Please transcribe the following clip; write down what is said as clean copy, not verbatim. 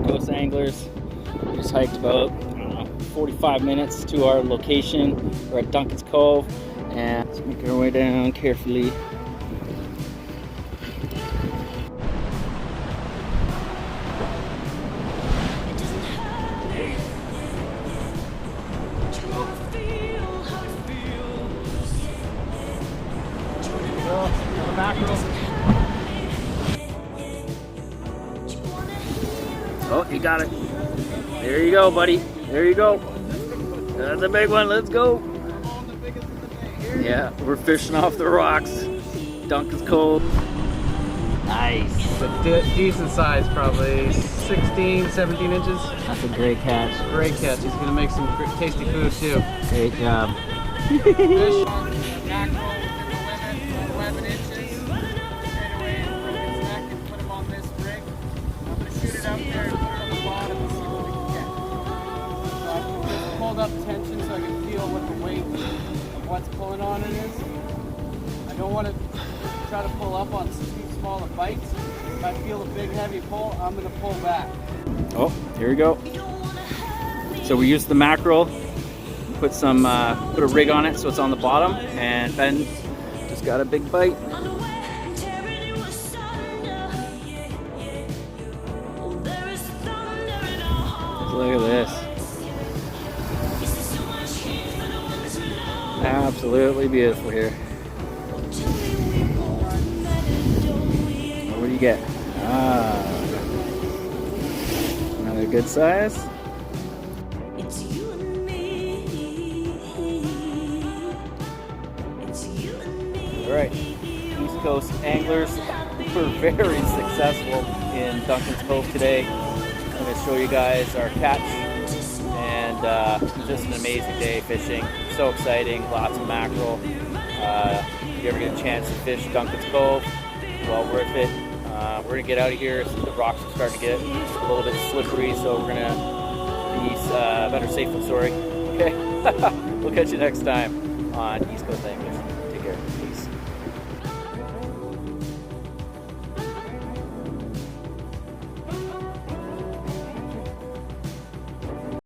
Coast anglers. We just hiked about, I don't know, 45 minutes to our location. We're at Duncan's Cove, and let's make our way down carefully. Oh, you got it. There you go, buddy. There you go. That's a big one. Let's go. Yeah, we're fishing off the rocks. Duncan's Cove. Nice. It's a decent size, probably 16, 17 inches. That's a great catch. Great catch. He's going to make some tasty food, too. Great job. Fish, mackerel, 11 inches. Straight away from his neck and put him on this rig. I'm going to shoot it up there and put it on the bottom and see what we can get. So I've just pulled up tension so I can feel what the weight of what's pulling on it is. I don't want to try to pull up on too small of bites. If I feel a big heavy pull, I'm going to pull back. Oh, here we go. So we used the mackerel, put a rig on it so it's on the bottom, and Ben just got a big bite. Look at this. Absolutely beautiful here. What do you get? Another good size. Alright, East Coast anglers were very successful in Duncan's Cove today. I'm going to show you guys our catch, and just an amazing day fishing. So exciting, lots of mackerel. If you ever get a chance to fish Duncan's Cove, well worth it. We're going to get out of here. The rocks are starting to get a little bit slippery, so we're going to be better safe than sorry. Okay, we'll catch you next time on East Coast Anglers.